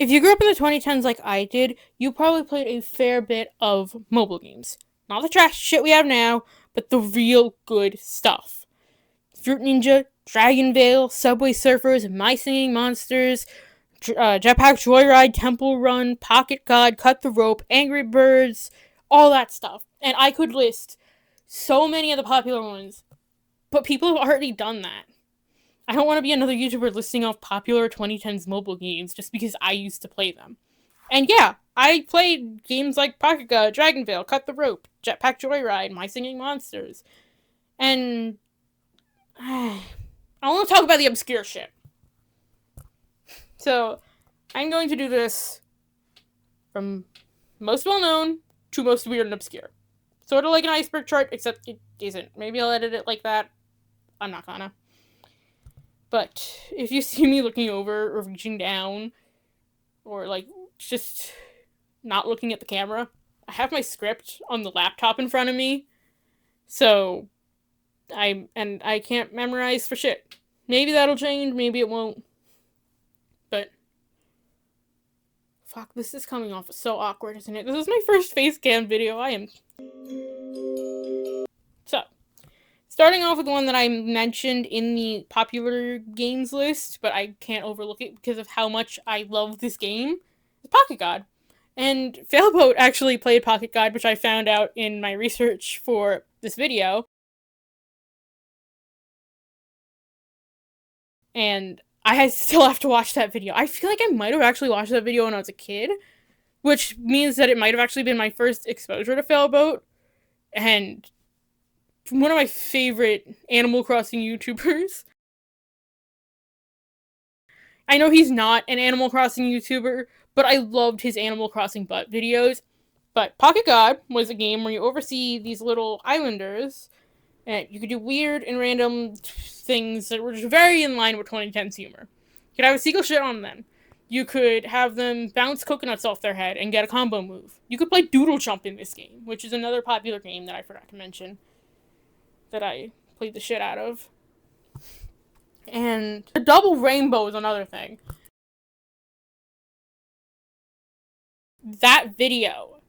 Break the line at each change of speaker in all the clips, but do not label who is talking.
if you grew up in the 2010s like I did, you probably played a fair bit of mobile games. Not the trash shit we have now, but the real good stuff. Fruit Ninja, Dragon Veil, Subway Surfers, My Singing Monsters, Jetpack Joyride, Temple Run, Pocket God, Cut the Rope, Angry Birds, all that stuff. And I could list so many of the popular ones, but people have already done that. I don't want to be another YouTuber listing off popular 2010s mobile games just because I used to play them. And yeah, I played games like Pocket God, Dragon Veil, Cut the Rope, Jetpack Joyride, My Singing Monsters. And I want to talk about the obscure shit. So, I'm going to do this from most well-known to most weird and obscure. Sort of like an iceberg chart, except it isn't. Maybe I'll edit it like that. I'm not gonna. But if you see me looking over or reaching down, or like just not looking at the camera, I have my script on the laptop in front of me, so I can't memorize for shit. Maybe that'll change, maybe it won't. But fuck, this is coming off so awkward, isn't it? This is my first face cam video. So, starting off with one that I mentioned in the popular games list, but I can't overlook it because of how much I love this game, is Pocket God. And Failboat actually played Pocket God, which I found out in my research for this video. And I still have to watch that video. I feel like I might have actually watched that video when I was a kid, which means that it might have actually been my first exposure to Failboat. And one of my favorite Animal Crossing YouTubers. I know he's not an Animal Crossing YouTuber, but I loved his Animal Crossing butt videos. But Pocket God was a game where you oversee these little islanders, and you could do weird and random things that were just very in line with 2010's humor. You could have a seagull shit on them. You could have them bounce coconuts off their head and get a combo move. You could play Doodle Jump in this game, which is another popular game that I forgot to mention that I played the shit out of. And a double rainbow is another thing. That video,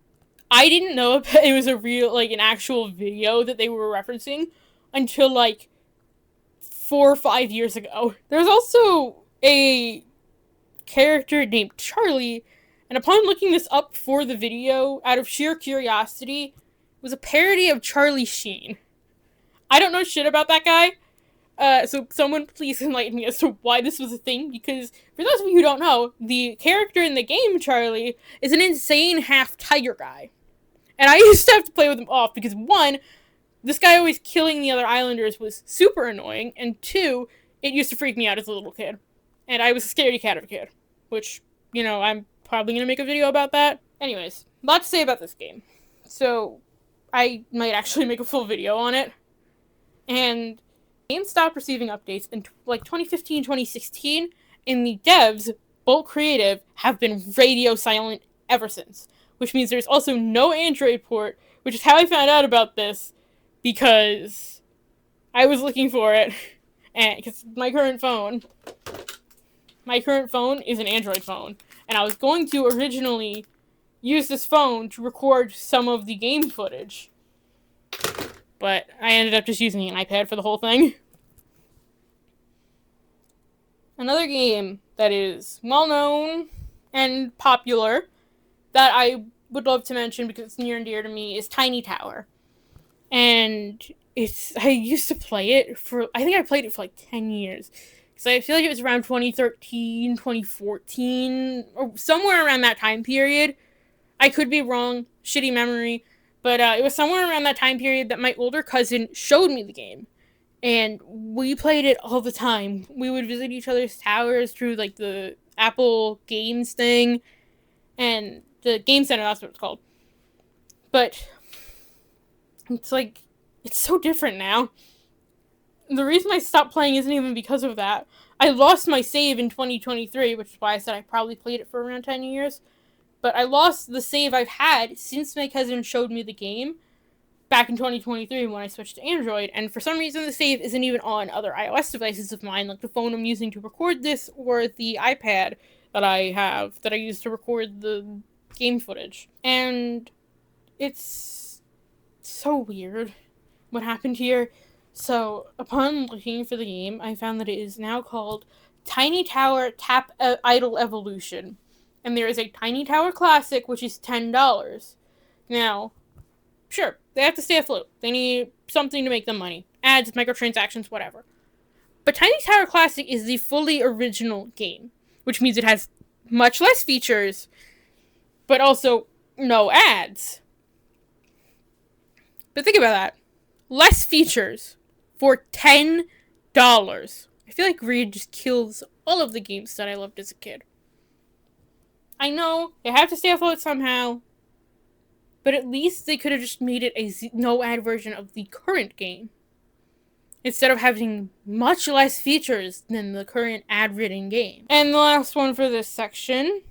I didn't know if it was a real, like, an actual video that they were referencing until, like, 4 or 5 years ago. There's also a character named Charlie, and upon looking this up for the video, out of sheer curiosity, it was a parody of Charlie Sheen. I don't know shit about that guy, so someone please enlighten me as to why this was a thing, because for those of you who don't know, the character in the game, Charlie, is an insane half-tiger guy. And I used to have to play with him off, because one, this guy always killing the other islanders was super annoying, and two, it used to freak me out as a little kid. And I was a scaredy cat of a kid, which, you know, I'm probably gonna make a video about that. Anyways, a lot to say about this game. So, I might actually make a full video on it. And the game stopped receiving updates in like 2015, 2016, and the devs, Bolt Creative, have been radio silent ever since. Which means there's also no Android port, which is how I found out about this, because I was looking for it, and because my current phone is an Android phone, and I was going to originally use this phone to record some of the game footage. But I ended up just using an iPad for the whole thing. Another game that is well-known and popular that I would love to mention because it's near and dear to me is Tiny Tower. And I used to play it I think I played it for like 10 years. Because I feel like it was around 2013, 2014, or somewhere around that time period. I could be wrong, shitty memory. But it was somewhere around that time period that my older cousin showed me the game. And we played it all the time. We would visit each other's towers through, like, the Apple Games thing. And the Game Center, that's what it's called. But it's like, it's so different now. The reason I stopped playing isn't even because of that. I lost my save in 2023, which is why I said I probably played it for around 10 years. But I lost the save I've had since my cousin showed me the game back in 2023 when I switched to Android. And for some reason, the save isn't even on other iOS devices of mine, like the phone I'm using to record this or the iPad that I have that I use to record the game footage. And it's so weird what happened here. So, upon looking for the game, I found that it is now called Tiny Tower Tap Idle Evolution. And there is a Tiny Tower Classic, which is $10. Now, sure, they have to stay afloat. They need something to make them money. Ads, microtransactions, whatever. But Tiny Tower Classic is the fully original game, which means it has much less features, but also no ads. But think about that. Less features for $10. I feel like greed just kills all of the games that I loved as a kid. I know they have to stay afloat somehow, but at least they could have just made it a no ad version of the current game, instead of having much less features than the current ad-ridden game. And the last one for this section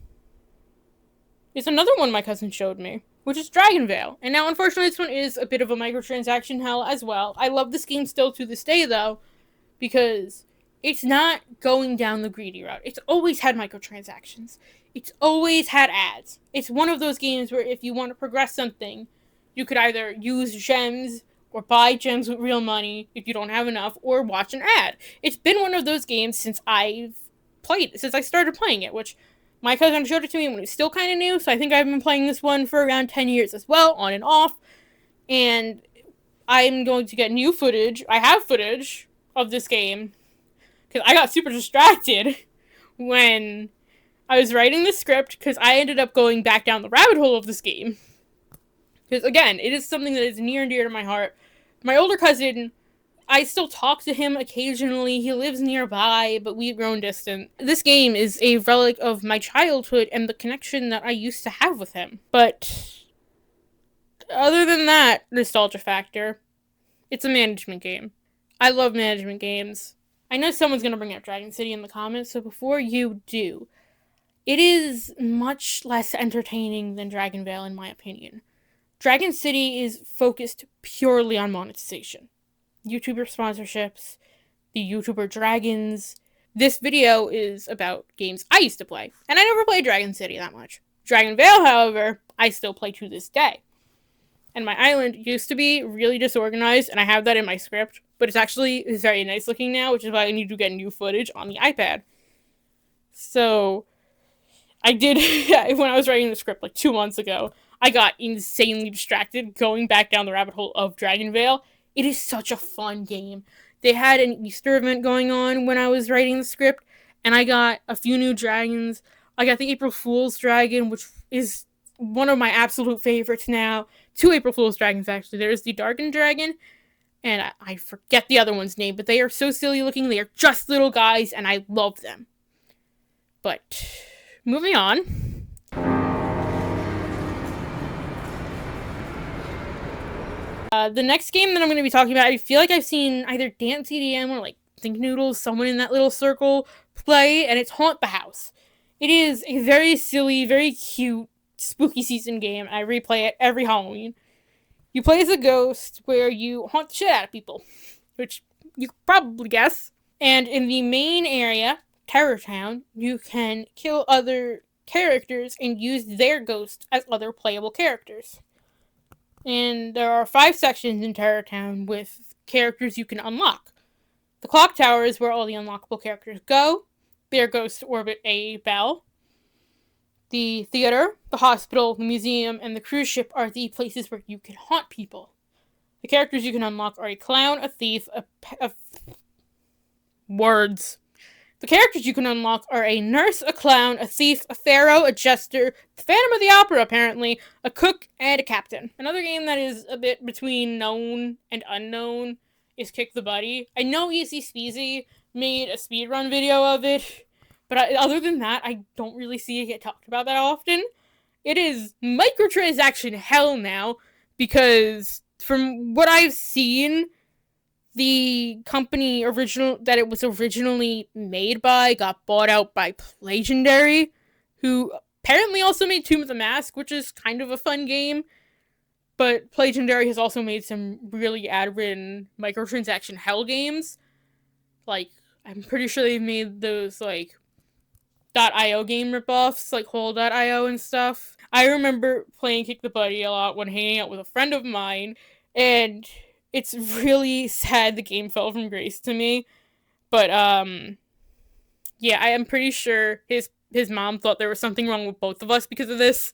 is another one my cousin showed me, which is Dragonvale. And now, unfortunately, this one is a bit of a microtransaction hell as well. I love this game still to this day, though, because it's not going down the greedy route. It's always had microtransactions. It's always had ads. It's one of those games where if you want to progress something, you could either use gems or buy gems with real money if you don't have enough, or watch an ad. It's been one of those games since I started playing it, which my cousin showed it to me when it was still kind of new, so I think I've been playing this one for around 10 years as well, on and off, and I'm going to get new footage. I have footage of this game, because I got super distracted when I was writing the script, because I ended up going back down the rabbit hole of this game. Because, again, it is something that is near and dear to my heart. My older cousin, I still talk to him occasionally. He lives nearby, but we've grown distant. This game is a relic of my childhood and the connection that I used to have with him. But other than that nostalgia factor, it's a management game. I love management games. I know someone's going to bring up Dragon City in the comments, so before you do, it is much less entertaining than Dragonvale, in my opinion. Dragon City is focused purely on monetization. YouTuber sponsorships, the YouTuber dragons. This video is about games I used to play, and I never played Dragon City that much. Dragonvale, however, I still play to this day. And my island used to be really disorganized, and I have that in my script, but it's very nice looking now, which is why I need to get new footage on the iPad. So, I did, when I was writing the script like 2 months ago, I got insanely distracted going back down the rabbit hole of Dragonvale. It is such a fun game. They had an Easter event going on when I was writing the script, and I got a few new dragons. I got the April Fool's dragon, which is one of my absolute favorites now. 2 April Fool's dragons, actually. There's the Darkened Dragon, and I forget the other one's name, but they are so silly looking. They are just little guys, and I love them. But, moving on. The next game that I'm going to be talking about, I feel like I've seen either Dance EDM or like Think Noodles, someone in that little circle, play, and it's Haunt the House. It is a very silly, very cute, spooky season game. I replay it every Halloween. You play as a ghost where you haunt the shit out of people, which you could probably guess. And in the main area, Terror Town, you can kill other characters and use their ghosts as other playable characters. And there are 5 sections in Terror Town with characters you can unlock. The clock tower is where all the unlockable characters go. Their ghosts orbit a bell. The theater, the hospital, the museum, and the cruise ship are the places where you can haunt people. The characters you can unlock are a clown, a thief, words. The characters you can unlock are a nurse, a clown, a thief, a pharaoh, a jester, the Phantom of the Opera, apparently, a cook, and a captain. Another game that is a bit between known and unknown is Kick the Buddy. I know Easy Speezy made a speedrun video of it, but other than that, I don't really see it get talked about that often. It is microtransaction hell now, because from what I've seen, the company that it was originally made by got bought out by Legendary, who apparently also made Tomb of the Mask, which is kind of a fun game. But Legendary has also made some really ad-ridden microtransaction hell games. Like, I'm pretty sure they've made those, like, .io game ripoffs, like Hole.io and stuff. I remember playing Kick the Buddy a lot when hanging out with a friend of mine, and it's really sad the game fell from grace to me. But yeah, I am pretty sure his mom thought there was something wrong with both of us because of this.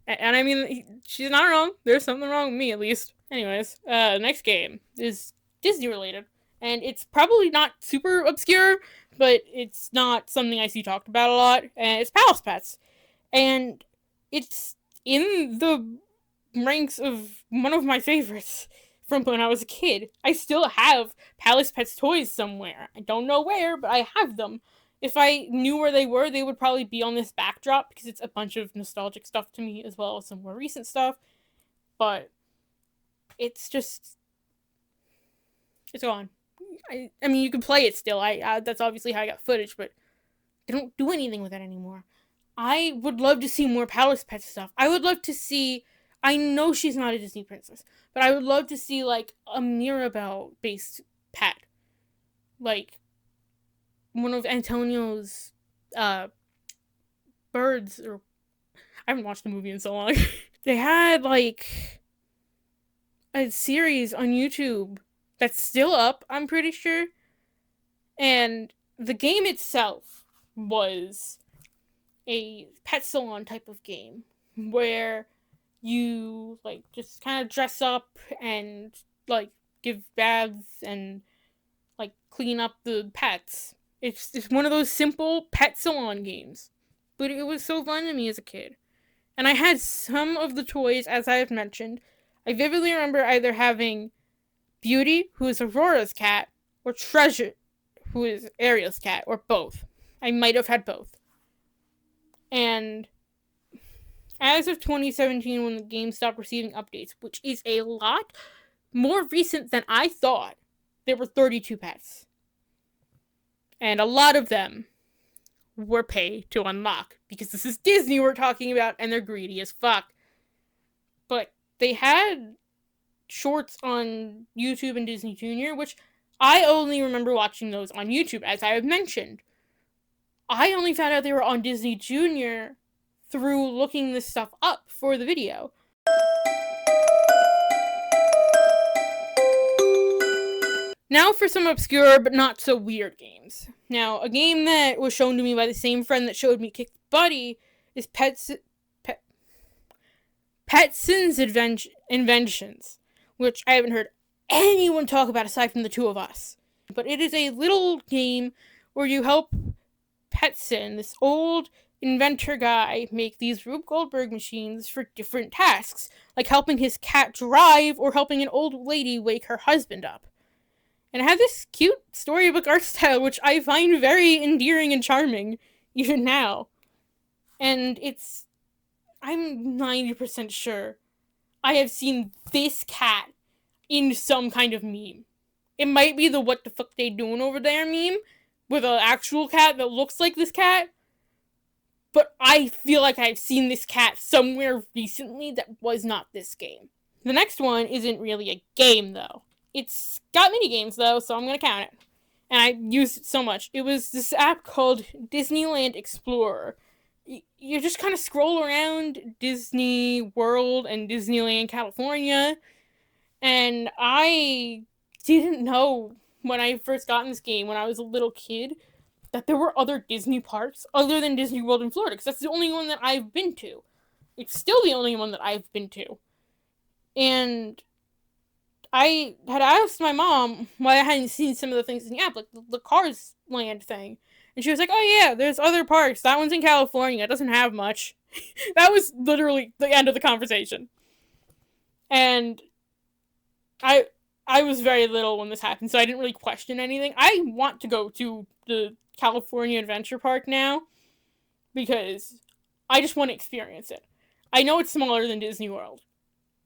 And I mean, she's not wrong. There's something wrong with me, at least. Anyways, next game is Disney related. And it's probably not super obscure, but it's not something I see talked about a lot. And it's Palace Pets. And it's in the ranks of one of my favorites from when I was a kid. I still have Palace Pets toys somewhere. I don't know where, but I have them. If I knew where they were, they would probably be on this backdrop because it's a bunch of nostalgic stuff to me as well as some more recent stuff. But it's just, it's gone. I mean, you can play it still. That's obviously how I got footage, but they don't do anything with it anymore. I would love to see more Palace Pet stuff. I would love to see, I know she's not a Disney princess, but I would love to see, like, a Mirabelle-based pet. Like, one of Antonio's, birds, or, I haven't watched the movie in so long. They had, like, a series on YouTube that's still up, I'm pretty sure. And the game itself was a pet salon type of game where you, like, just kind of dress up and, like, give baths and, like, clean up the pets. It's just one of those simple pet salon games. But it was so fun to me as a kid. And I had some of the toys, as I have mentioned. I vividly remember either having Beauty, who is Aurora's cat, or Treasure, who is Ariel's cat, or both. I might have had both. And as of 2017, when the game stopped receiving updates, which is a lot more recent than I thought, there were 32 pets. And a lot of them were pay to unlock, because this is Disney we're talking about, and they're greedy as fuck. But they had shorts on YouTube and Disney Junior, which I only remember watching those on YouTube, as I have mentioned. I only found out they were on Disney Junior through looking this stuff up for the video. Now for some obscure but not so weird games. Now, a game that was shown to me by the same friend that showed me Kick the Buddy is Petson's Inventions, which I haven't heard anyone talk about aside from the two of us. But it is a little game where you help Petson, this old inventor guy, make these Rube Goldberg machines for different tasks, like helping his cat drive or helping an old lady wake her husband up. And it had this cute storybook art style, which I find very endearing and charming, even now. And I'm 90% sure I have seen this cat in some kind of meme. It might be the what the fuck they doing over there meme, with an actual cat that looks like this cat. But I feel like I've seen this cat somewhere recently that was not this game. The next one isn't really a game, though. It's got mini games, though, so I'm gonna count it. And I used it so much. It was this app called Disneyland Explorer. You just kind of scroll around Disney World and Disneyland, California. And I didn't know when I first got in this game, when I was a little kid, that there were other Disney parks other than Disney World in Florida, because that's the only one that I've been to. It's still the only one that I've been to. And I had asked my mom why I hadn't seen some of the things in the app, like the Cars Land thing. And she was like, oh yeah, there's other parks. That one's in California. It doesn't have much. That was literally the end of the conversation. And I was very little when this happened, so I didn't really question anything. I want to go to the California Adventure Park now, because I just want to experience it. I know it's smaller than Disney World.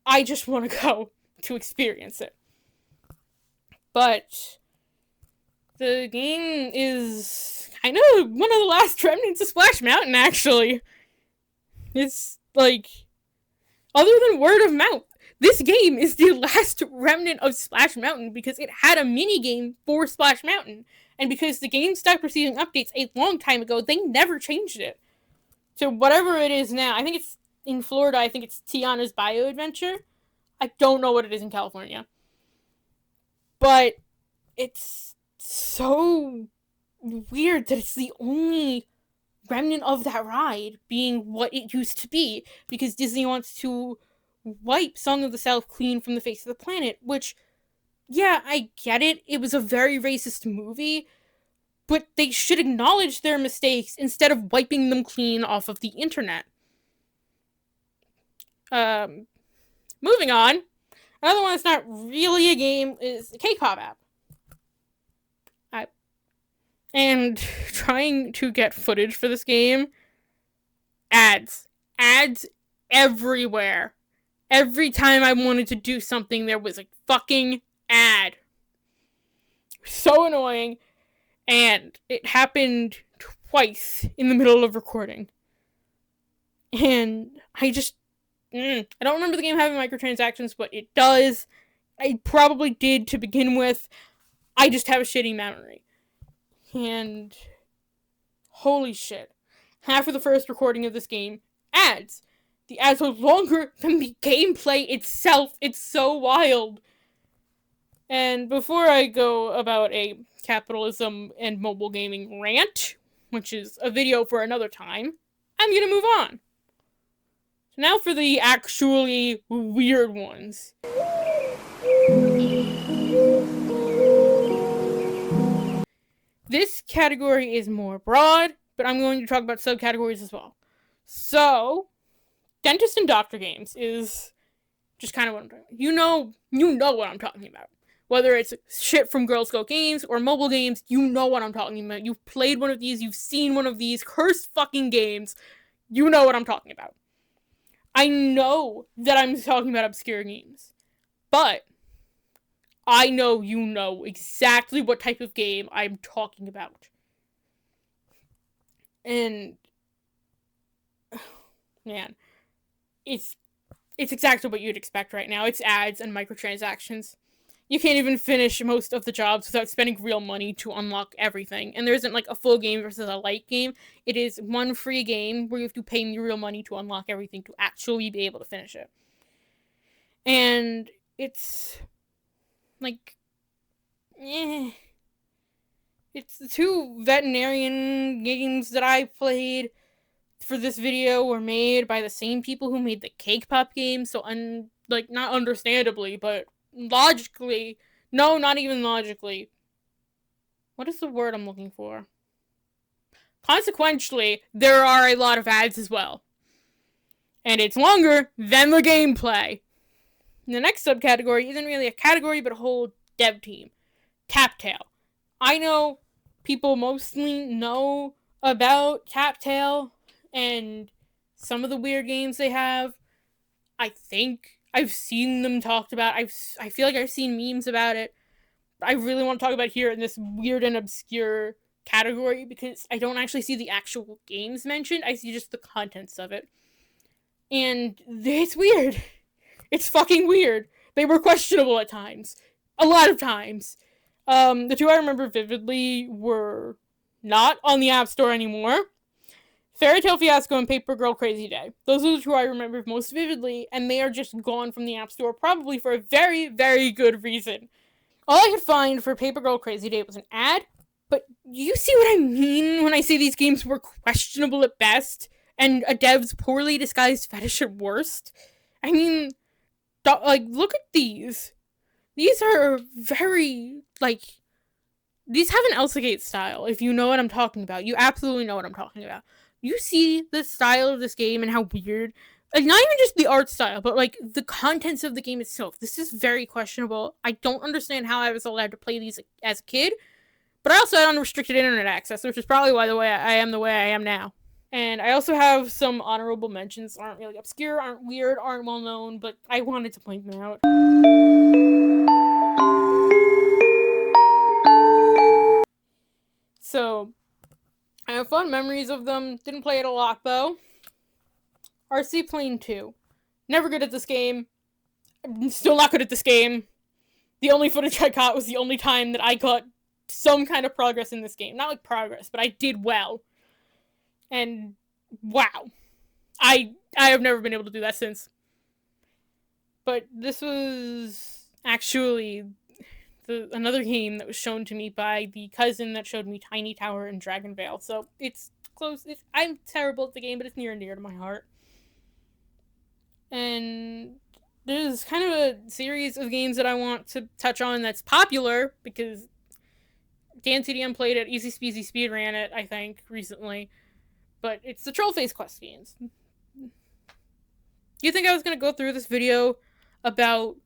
I just want to go to experience it. But the game is kind of one of the last remnants of Splash Mountain, actually. It's like, other than word of mouth, This game is the last remnant of Splash Mountain because it had a mini game for Splash Mountain. And because the game stopped receiving updates a long time ago, they never changed it to whatever it is now. I think it's in Florida. I think it's Tiana's Bio Adventure. I don't know what it is in California. But it's so weird that it's the only remnant of that ride being what it used to be, because Disney wants to wipe Song of the South clean from the face of the planet, which, yeah, I get it. It was a very racist movie, but they should acknowledge their mistakes instead of wiping them clean off of the internet. Moving on. Another one that's not really a game is the K-pop app. And trying to get footage for this game, ads everywhere. Every time I wanted to do something, there was a fucking ad. So annoying. And it happened twice in the middle of recording. And I don't remember the game having microtransactions, but it does. I probably did to begin with. I just have a shitty memory. And holy shit. Half of the first recording of this game, ads. The ads are longer than the gameplay itself. It's so wild. And before I go about a capitalism and mobile gaming rant, which is a video for another time, I'm gonna move on. So now for the actually weird ones. This category is more broad, but I'm going to talk about subcategories as well. So, dentist and doctor games is just kind of what I'm talking about. You know what I'm talking about. Whether it's shit from Girl Scout games or mobile games, you know what I'm talking about. You've played one of these, you've seen one of these cursed fucking games. You know what I'm talking about. I know that I'm talking about obscure games, but I know you know exactly what type of game I'm talking about. And man, it's exactly what you'd expect right now. It's ads and microtransactions. You can't even finish most of the jobs without spending real money to unlock everything. And there isn't like a full game versus a light game. It is one free game where you have to pay me real money to unlock everything to actually be able to finish it. And it's like, it's the two veterinarian games that I played for this video were made by the same people who made the Cake Pop game, so not understandably, but logically, no, not even logically. What is the word I'm looking for? Consequently, there are a lot of ads as well. And it's longer than the gameplay. The next subcategory isn't really a category, but a whole dev team. Taptail. I know people mostly know about Taptail and some of the weird games they have. I think I've seen them talked about. I feel like I've seen memes about it. But I really want to talk about it here in this weird and obscure category because I don't actually see the actual games mentioned. I see just the contents of it. And it's weird. It's fucking weird. They were questionable at times. A lot of times. The two I remember vividly were not on the App Store anymore. Fairy Tale Fiasco and Paper Girl Crazy Day. Those are the two I remember most vividly, and they are just gone from the App Store, probably for a very, very good reason. All I could find for Paper Girl Crazy Day was an ad, but you see what I mean when I say these games were questionable at best, and a dev's poorly disguised fetish at worst? I mean, look at these. These are very, these have an Elsa Gate style, if you know what I'm talking about. You absolutely know what I'm talking about. You see the style of this game and how weird, not even just the art style, but the contents of the game itself. This is very questionable. I don't understand how I was allowed to play these as a kid, but I also had unrestricted internet access, which is probably why I am the way I am now. And I also have some honorable mentions. Aren't really obscure, aren't weird, aren't well known, but I wanted to point them out. So, I have fond memories of them. Didn't play it a lot, though. RC Plane 2. Never good at this game. I'm still not good at this game. The only footage I got was the only time that I got some kind of progress in this game. Not like progress, but I did well. And wow. I have never been able to do that since. But this was actually another game that was shown to me by the cousin that showed me Tiny Tower and Dragon Vale. So it's close. I'm terrible at the game, but it's near and dear to my heart. And there's kind of a series of games that I want to touch on that's popular because DanCDM played it, Easy Speezy speedran it, I think, recently. But it's the Troll Face Quest games. Do you think I was going to go through this video about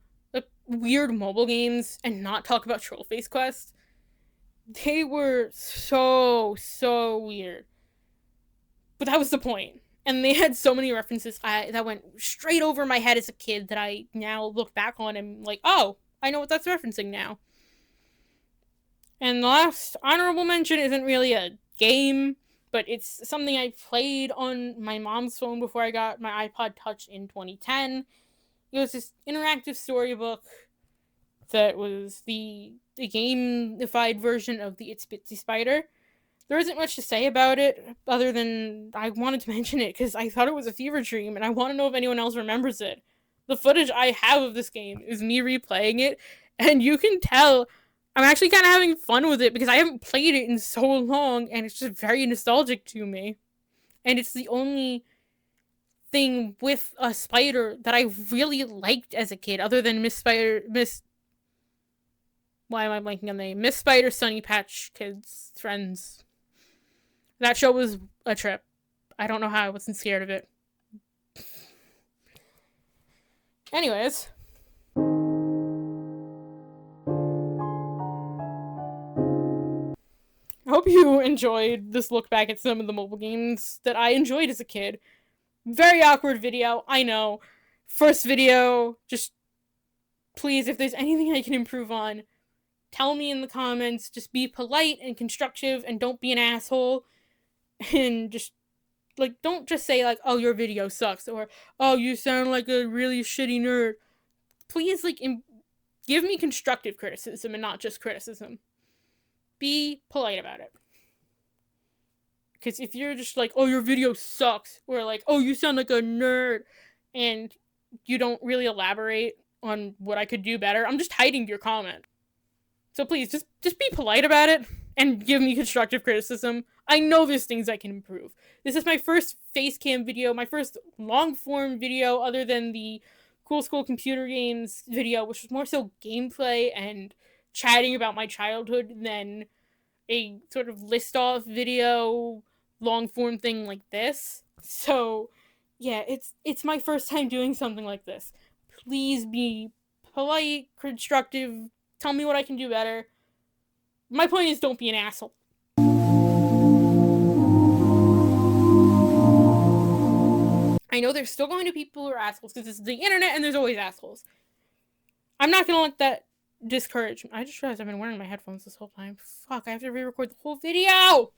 weird mobile games and not talk about Troll Face Quest? They were so weird. But that was the point. And they had so many references that went straight over my head as a kid that I now look back on and like, oh, I know what that's referencing now. And the last honorable mention isn't really a game, but it's something I played on my mom's phone before I got my iPod Touch in 2010. It was this interactive storybook that was the gamified version of the Itsy Bitsy Spider. There isn't much to say about it other than I wanted to mention it because I thought it was a fever dream and I want to know if anyone else remembers it. The footage I have of this game is me replaying it, and you can tell I'm actually kind of having fun with it because I haven't played it in so long and it's just very nostalgic to me. And it's the only thing with a spider that I really liked as a kid other than why am I blanking on the name? Miss Spider Sunny Patch Kids Friends. That show was a trip. I don't know how I wasn't scared of it. Anyways. I hope you enjoyed this look back at some of the mobile games that I enjoyed as a kid. Very awkward video, I know. First video, just please, if there's anything I can improve on, tell me in the comments. Just be polite and constructive and don't be an asshole. And just, like, don't just say, like, oh, your video sucks, or, oh, you sound like a really shitty nerd. Please, like, give me constructive criticism and not just criticism. Be polite about it. Because if you're just like, oh, your video sucks, or like, oh, you sound like a nerd, and you don't really elaborate on what I could do better, I'm just hiding your comment. So please, just be polite about it and give me constructive criticism. I know there's things I can improve. This is my first face cam video, my first long form video other than the Cool School Computer Games video, which was more so gameplay and chatting about my childhood than a sort of list off video long form thing like this. So yeah, it's my first time doing something like this. Please be polite, constructive, tell me what I can do better. My point is, don't be an asshole. I know there's still going to be people who are assholes because this is the internet and there's always assholes. I'm not gonna let that discourage me. I just realized I've been wearing my headphones this whole time. Fuck, I have to re-record the whole video!